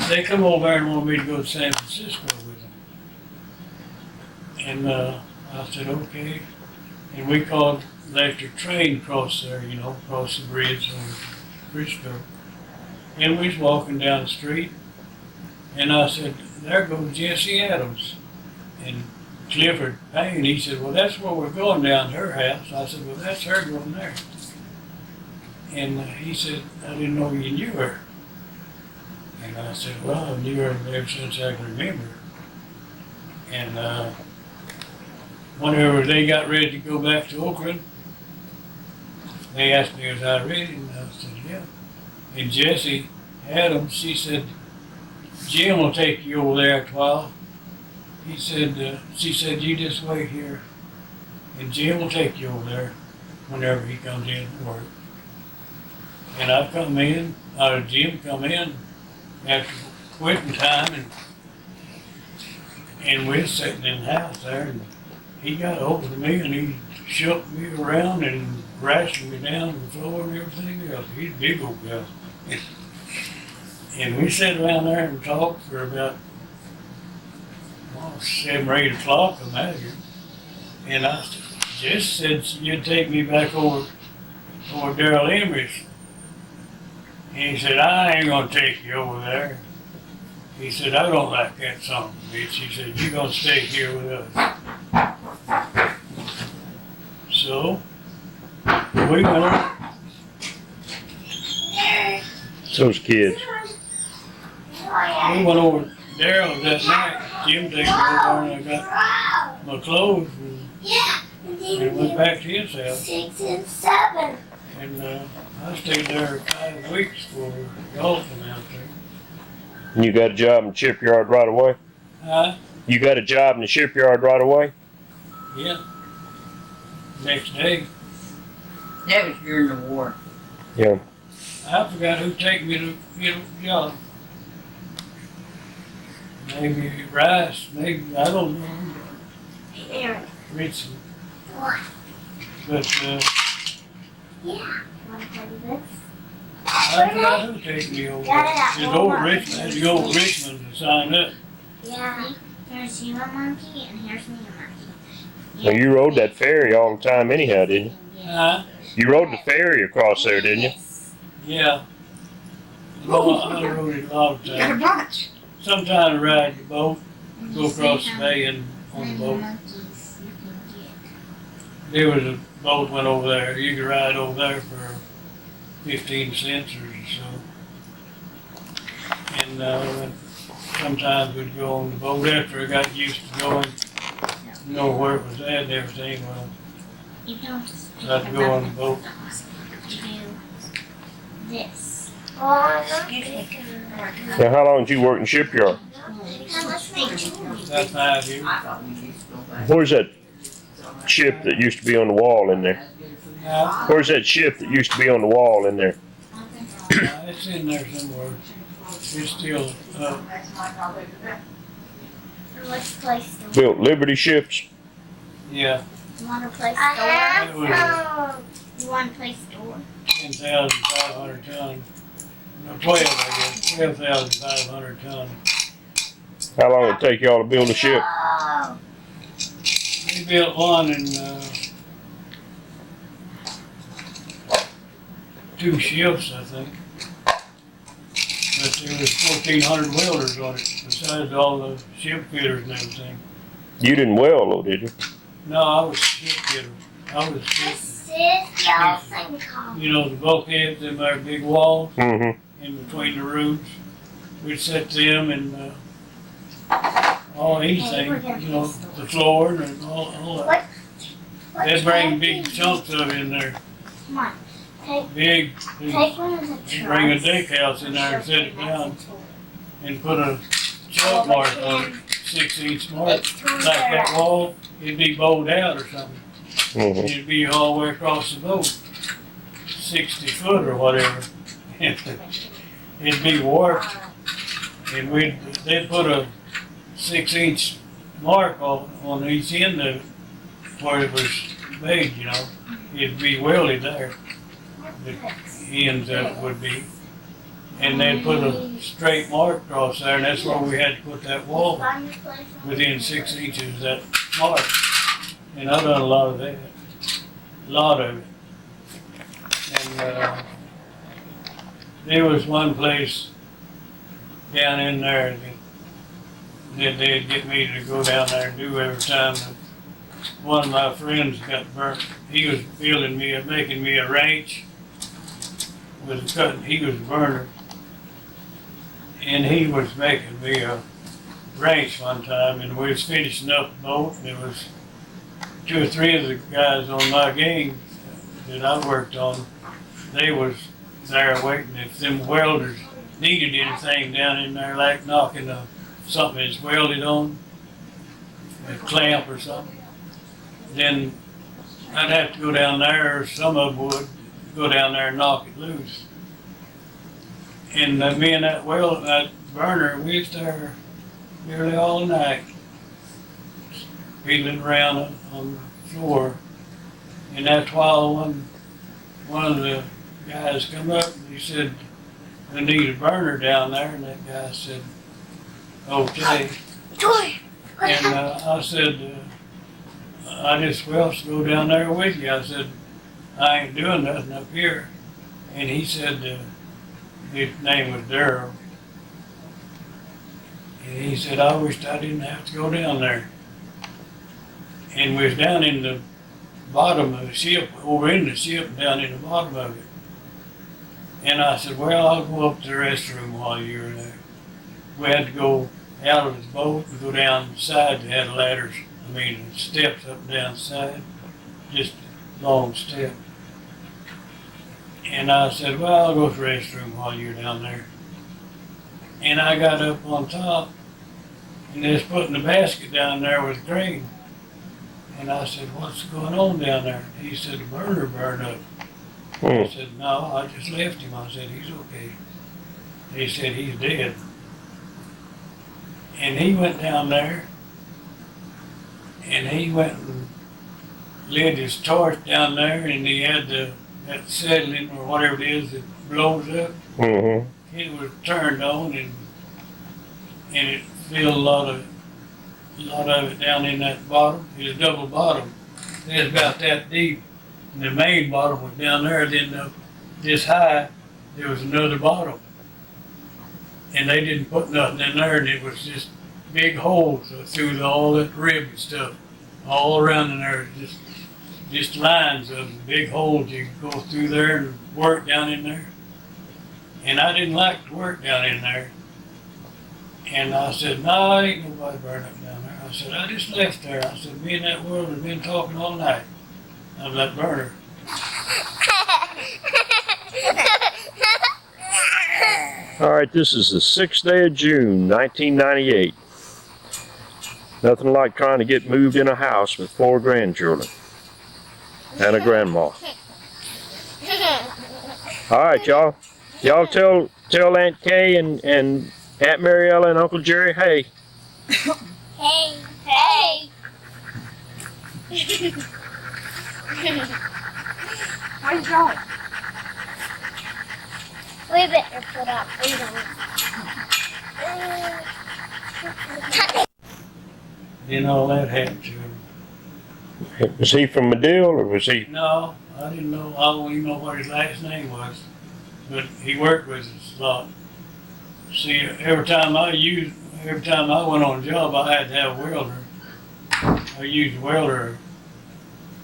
They come over there and wanted me to go to San Francisco with them. And I said, okay. And we called electric train across there, across the bridge on Frisco. And we was walking down the street, and I said, there goes Jesse Adams. And Clifford Payne, he said, well, that's where we're going, down to her house. I said, well, that's her going there. And he said, I didn't know you knew her. And I said, well, I knew her ever since I can remember. And whenever they got ready to go back to Oakland, they asked me, was I ready? And I said, yeah. And Jessie Adams, she said, Jim will take you over there a while. He said, she said, you just wait here, and Jim will take you over there whenever he comes in to work. And I come in, Jim come in after quitting time, and we're sitting in the house there, and he got over to me, and he shook me around and wrestled me down to the floor and everything else. He's a big old guy. And we sat around there and talked for about 7 or 8 o'clock, I imagine. And I just said you'd take me back over Daryl Emery's. And he said, I ain't gonna take you over there. He said, I don't like that son of a bitch. He said, you're gonna stay here with us. So we went over. Those kids. We went over Daryl that night. Jim took me over and I got my clothes and went back to his house. 6 and 7. And I stayed there 5 weeks for golfing out there. And you got a job in the shipyard right away? Huh? You got a job in the shipyard right away? Yeah. Next day. That was during the war. Yeah. I forgot who took me to get a job. Maybe Rice, maybe, I don't know. Aaron. Richard. What? But Yeah. Want to play this? I forgot who took me over there. It's old Richmond, the old Richmond to sign up. Yeah. Here's you a monkey and here's me a monkey. Well, you rode that ferry all the time anyhow, didn't you? Huh? You rode the ferry across there, didn't you? Yes. Yeah. Well, I rode it a lot of You got a times. bunch. Sometimes I ride the boat, And go you see across the how bay and on the many boat. monkeys you can get. There was a boat went over there. You could ride over there for 15 cents or so. And sometimes we'd go on the boat after I got used to going, know where it was at and everything. Well, You don't just pick I'd them go up on the and boat. put them. You do this. Now, how long did you work in shipyard? About 5 years. Where's that ship that used to be on the wall in there? Now, Where's that ship that used to be on the wall in there? it's in there somewhere. It's still up. Let's play store. Built Liberty ships? Yeah, You want to play store? it was You want to play store? 10,500 ton. No, 12, I guess. 12,500 ton. How long did it take y'all to build a ship? Oh. We built one in 2 shifts, I think. But there was 1,400 welders on it, besides all the ship fitters and everything. You didn't weld though, did you? No, I was ship fitter. I was fitting, Sis, y'all sing call. you know, the bulkheads in our big walls Mm-hmm. in between the roofs. We'd set them and anything, you know, the floor and all that. They'd bring big chunks of it in there. Come on. Big, Take one of the they'd bring a deck house in there and set it down and put a chalk mark on it, 6-inch mark, like that wall. It'd be bowed out or something. Mm-hmm. It'd be all the way across the boat, 60 foot or whatever. It'd be warped, and they'd put a 6-inch mark on each end of it where it was made, you know. It'd be welded there. The ends of it would be. And they'd put a straight mark across there, and that's where we had to put that wall within 6 inches of that mark. And I've done a lot of that. A lot of it. And there was one place down in there that they'd get me to go down there and do every time that one of my friends got burnt. He was making me a ranch with a cutting. He was a burner. And he was making me a ranch one time, and we was finishing up the boat, and there was 2 or 3 of the guys on my gang that I worked on. They was there waiting. If them welders needed anything down in there, like knocking something that's welded on, a clamp or something, then I'd have to go down there, or some of them would go down there and knock it loose. And me and that burner, we was there nearly all night, feeling around on the floor. And that's while one of the guys come up and he said, "I need a burner down there," and that guy said, "Okay." And I said, "I just to go down there with you." I said, "I ain't doing nothing up here." And he said, his name was Darryl. And he said, "I wished I didn't have to go down there." And we was down in the bottom of the ship, over in the ship, down in the bottom of it. And I said, "Well, I'll go up to the restroom while you're there." We had to go out of the boat and go down the side. They had ladders, steps up and down the side, just long step. And I said, "Well, I'll go to the restroom while you're down there." And I got up on top, and they was putting the basket down there with the crane. And I said, "What's going on down there?" He said, "The burner burned up." I said, "No, I just left him." I said, "He's okay." He said, "He's dead." And he went down there, and he went and lit his torch down there, and he had that settling or whatever it is that blows up. Mm-hmm. It was turned on, and it filled a lot of it down in that bottom. It was double bottom. It was about that deep. And the main bottom was down there. Then this high, there was another bottom. And they didn't put nothing in there, and it was just big holes through all that rib and stuff. All around in there, just lines of big holes. You could go through there and work down in there. And I didn't like to work down in there. And I said, "No, ain't nobody burning up down there." I said, "I just left there." I said, "Me and that world have been talking all night of that burner." All right, this is the 6th day of June, 1998. Nothing like trying to get moved in a house with 4 grandchildren and a grandma. All right, y'all. Y'all tell Aunt Kay and Aunt Mariella and Uncle Jerry, hey. Hey. Hey. Where you going? We better put up. We don't. Then all that happened to him. Was he from Medill or was he? No, I didn't know. I don't even know what his last name was, but he worked with us a lot. See, every time I went on a job, I had to have a welder. I used a welder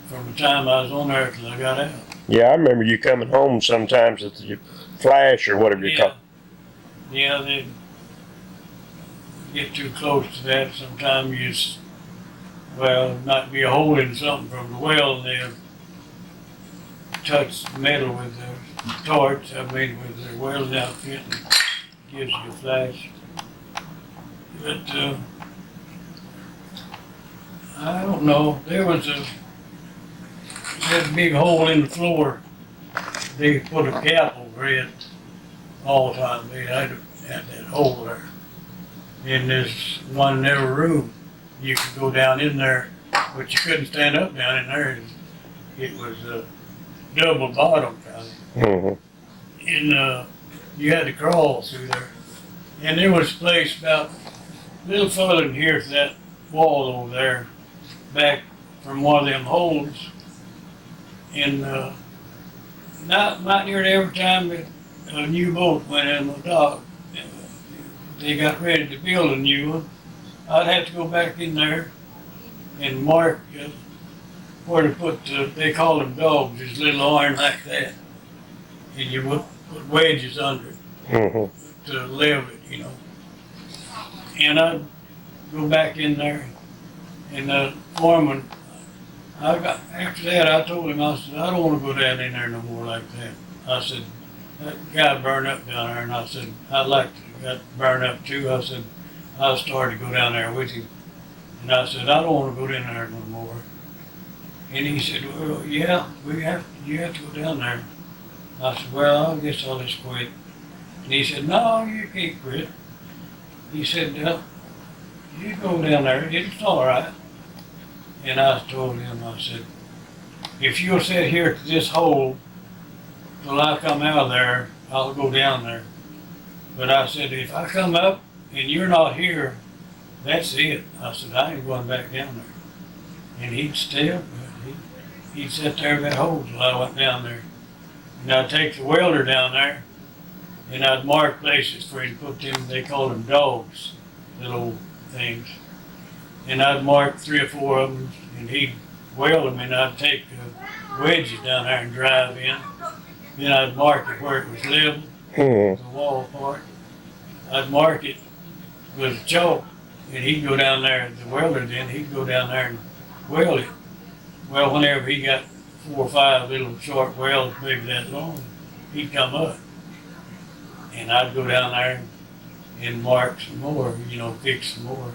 from the time I was on there till I got out. Yeah, I remember you coming home sometimes with your flash or whatever you call it. Yeah, they'd get too close to that. Sometimes you just, well, might be a hole in something from the well, and they'll touch the metal with their torch, with their welding outfit, and gives you a flash. But, I don't know, there was a big hole in the floor. They put a cap over it all the time. They had that hole there. And there's one narrow room. You could go down in there, but you couldn't stand up down in there. It was a double bottom kind of. Mm-hmm. And you had to crawl through there. And there was a place about a little further than here to that wall over there, back from one of them holes. And not nearly every time that a new boat went in the dock, they got ready to build a new one, I'd have to go back in there and mark where to put, they call them dogs, this little iron like that. And you would put wedges under it to level it, you know. And I'd go back in there, and the foreman, after that, I told him, I said, I don't want to go down in there no more like that. I said, that guy burned up down there, and I said, I'd like to get burned up too. I said, I started to go down there with him. And I said, I don't want to go down there no more. And he said, well, yeah, you have to go down there. I said, well, I guess I'll just quit. And he said, no, you can't quit. He said, you go down there, it's all right. And I told him, I said, if you'll sit here at this hole till I come out of there, I'll go down there. But I said, if I come up and you're not here, that's it. I said, I ain't going back down there. And he'd stay up, he'd sit there in that hole till I went down there. And I'd take the welder down there, and I'd mark places for him to put them, they called them dogs, little things. And I'd mark 3 or 4 of them, and he'd weld them, and I'd take the wedges down there and drive in. Then I'd mark it where it was level, the wall part. I'd mark it with chalk, and he'd go down there, the welder then, he'd go down there and weld it. Well, whenever he got 4 or 5 little short welds, maybe that long, he'd come up. And I'd go down there and mark some more, you know, fix some more.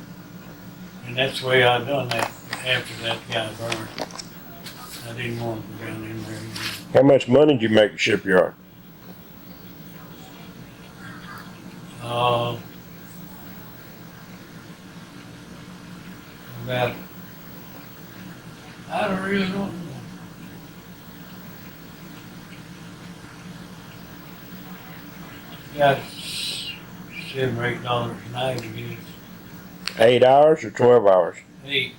And that's the way I done that after that guy burned. I didn't want to go down in there anymore. How much money did you make at shipyard? About, I don't really know. Got $7 or $8 a night, I guess. 8 hours or 12 hours? 8,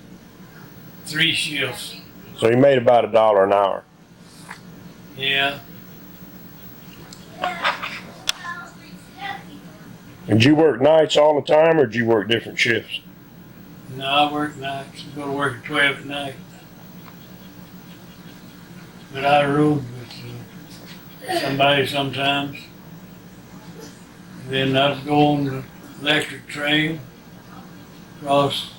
3 shifts. So you made about $1 an hour. Yeah. Did you work nights all the time, or did you work different shifts? No, I work nights. Go to work at 12 at night. But I rode with somebody sometimes. Then I'd go on the electric train across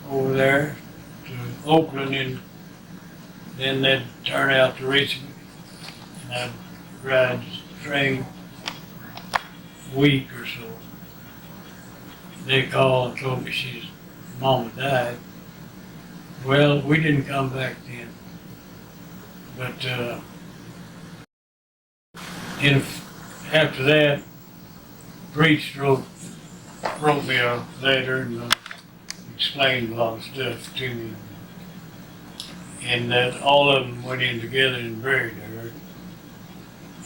over there to Oakland, and then they'd turn out to Richmond. And I'd ride the train week or so. They called and told me she's mama died. Well, we didn't come back then. But after that, Preach wrote me a letter and explained a lot of stuff to me. And that all of them went in together and buried her.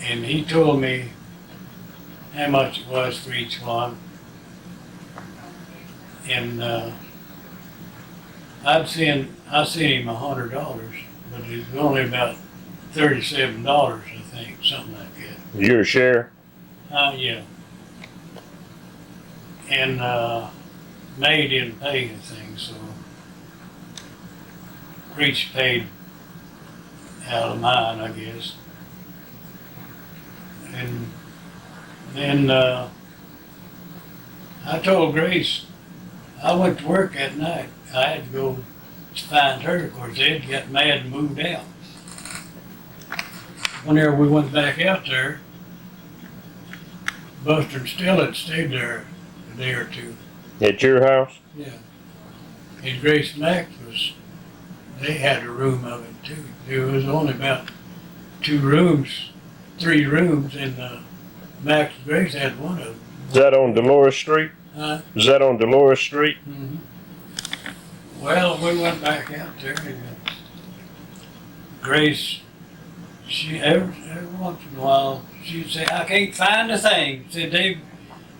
And he told me how much it was for each one. And I sent him $100, but it was only about $37, I think, something like that. You're a share? Yeah. And May didn't pay anything, so Preach paid out of mine, I guess. And then I told Grace, I went to work that night. I had to go to find her. Of course, Ed got mad and moved out. Whenever we went back out there, Buster and Stella had stayed there a day or two. At your house? Yeah. And Grace Mack they had a room of it too. There was only about 3 rooms, and Max and Grace had one of them. Is that on Dolores Street? Is that on Dolores Street? Mm-hmm. Well, we went back out there, and Grace, she every once in a while, she'd say, I can't find a thing. Said they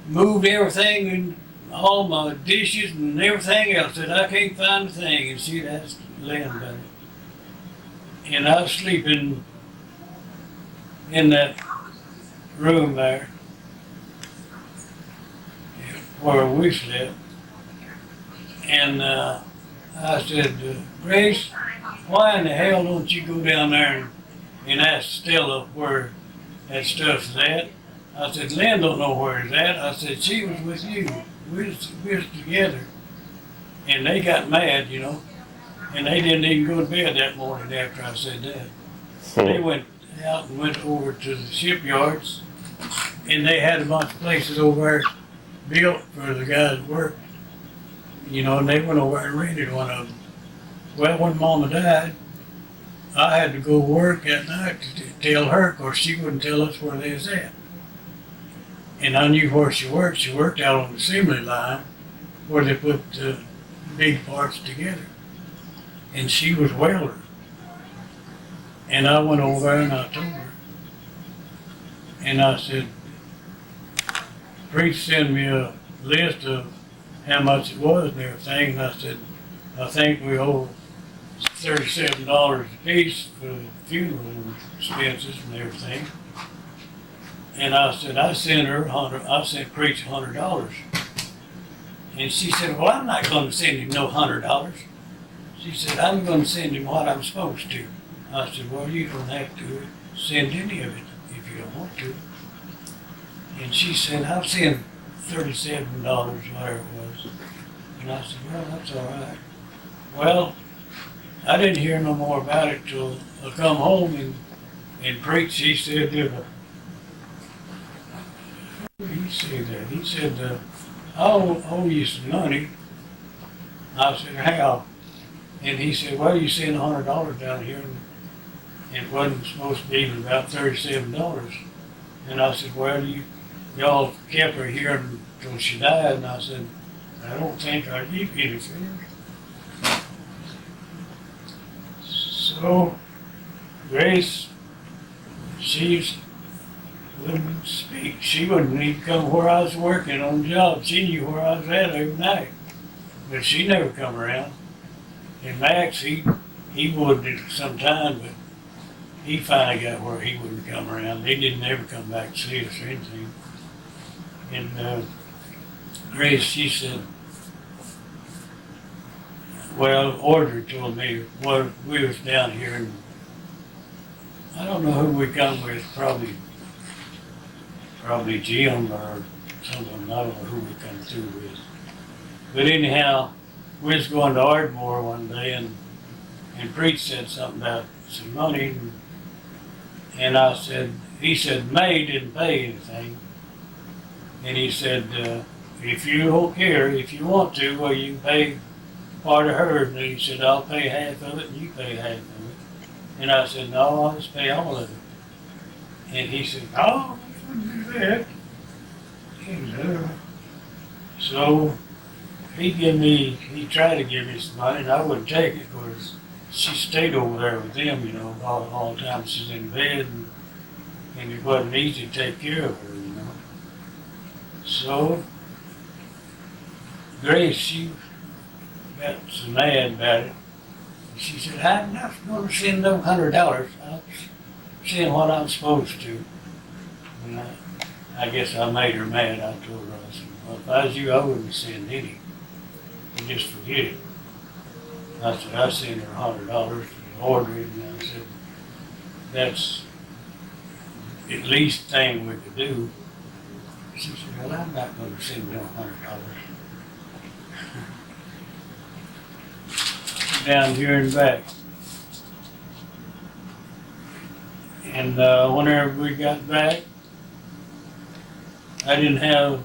moved everything and all my dishes and everything else. Said I can't find a thing, and she'd ask Lynn about it. And I was sleeping in that room there where we slept. And I said, Grace, why in the hell don't you go down there and ask Stella where that stuff's at? I said, Lynn don't know where it's at. I said, she was with you. We was together. And they got mad, you know. And they didn't even go to bed that morning after I said that. They went out and went over to the shipyards, and they had a bunch of places over there built for the guys that worked. You know, and they went over and rented one of them. Well, when Mama died, I had to go work that night to tell her, of course she wouldn't tell us where they was at. And I knew where she worked. She worked out on the assembly line where they put the big parts together. And she was welder. And I went over there and I told her. And I said, Preach sent me a list of how much it was and everything. And I said, I think we owe $37 a piece for the funeral expenses and everything. And I said, I sent Preach $100. And she said, well, I'm not going to send him no $100. She said, I'm going to send him what I'm supposed to. I said, well, you don't have to send any of it if you don't want to. And she said, I'll send $37, whatever it was. And I said, well, that's all right. Well, I didn't hear no more about it till I come home and Preach. He said, what did he say there? He said, I owe you some money. I said, how? And he said, well, you sent $100 down here, and it wasn't supposed to be even about $37. And I said, well, y'all kept her here until she died. And I said, I don't think I keep anything. So Grace, she wouldn't speak. She wouldn't even come where I was working on the job. She knew where I was at every night, but she never come around. And Max, he would sometime, but he finally got where he wouldn't come around. He didn't ever come back to see us or anything. And Grace, she said, well, Audrey told me, well, we was down here, and I don't know who we come with, probably Jim or someone, I don't know who we come through with. But anyhow, we was going to Ardmore one day, and Preach said something about some money, and I said, he said May didn't pay anything. And he said, if you don't care, if you want to, well, you can pay part of hers. And he said, I'll pay half of it and you pay half of it. And I said, no, I'll just pay all of it. And he said, oh, you wouldn't do that. So he tried to give me some money and I wouldn't take it because she stayed over there with them, you know, all the time she's in bed and it wasn't easy to take care of her, you know. So Grace, she got so mad about it. She said, I'm not going to send no $100. I'll send what I'm supposed to. And I guess I made her mad. I told her, I said, well, if I was you, I wouldn't send any. You just forget it. I said, I sent her $100 to order it, and I said, that's at least the thing we could do. She said, well, I'm not going to send no $100. Down here and back. And whenever we got back, I didn't have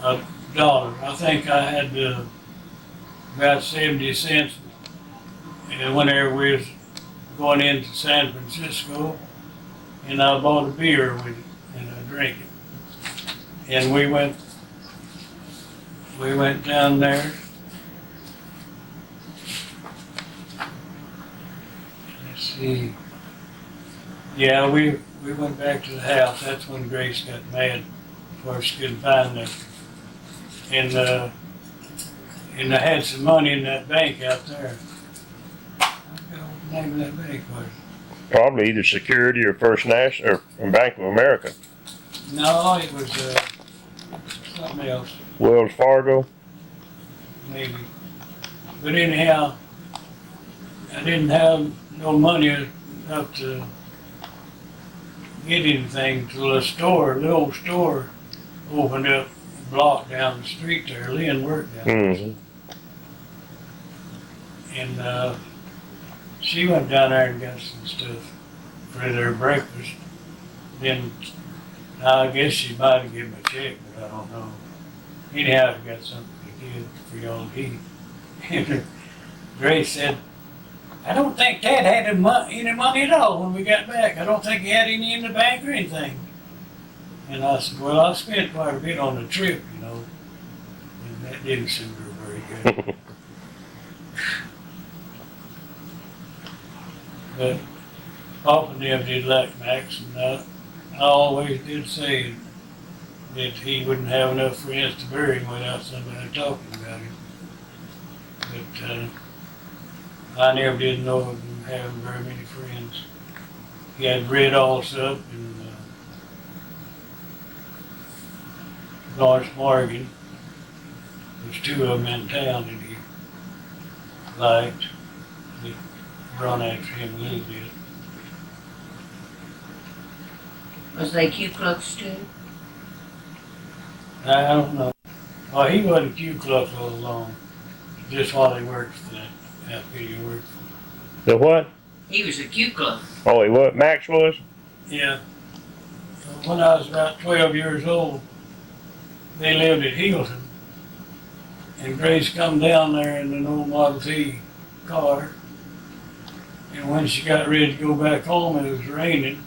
$1. I think I had about 70 cents. And whenever we was going into San Francisco, and I bought a beer with it, and I drank it. And we went down there. Let's see. Yeah, we went back to the house. That's when Grace got mad before she couldn't find it. And I had some money in that bank out there. I forgot what the name of that bank was. Probably either Security or First National or Bank of America. No, it was something else, Wells Fargo. maybe. But anyhow, I didn't have no money enough to get anything till the little store opened up a block down the street there. Lynn worked down there. Mm-hmm. And she went down there and got some stuff for their breakfast. Then I guess she might have given me a check, but I don't know. Anyhow, I got something to give for y'all to eat. And Grace said, I don't think Dad had any money at all when we got back. I don't think he had any in the bank or anything. And I said, well, I spent quite a bit on the trip, you know. And that didn't suit her very good. But Papa and them did like Max, and I always did say that he wouldn't have enough friends to bury him without somebody talking about him. But I never did know of him having very many friends. He had Red Allsup and Lawrence Morgan. There's two of them in town that he liked. That run after him a little bit. Was they Ku Klux too? I don't know. Well, he wasn't Ku Klux all along. Just while he worked for that outfit he worked for. The what? He was a Ku Klux. Oh, he what? Max was? Yeah. So when I was about 12 years old, they lived at Hilton. And Grace come down there in an old Model T car. And when she got ready to go back home, it was raining.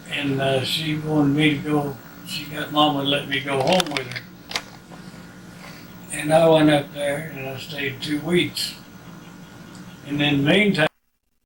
And she wanted me to go, she got Mama to let me go home with her. And I went up there and I stayed 2 weeks. And in the meantime,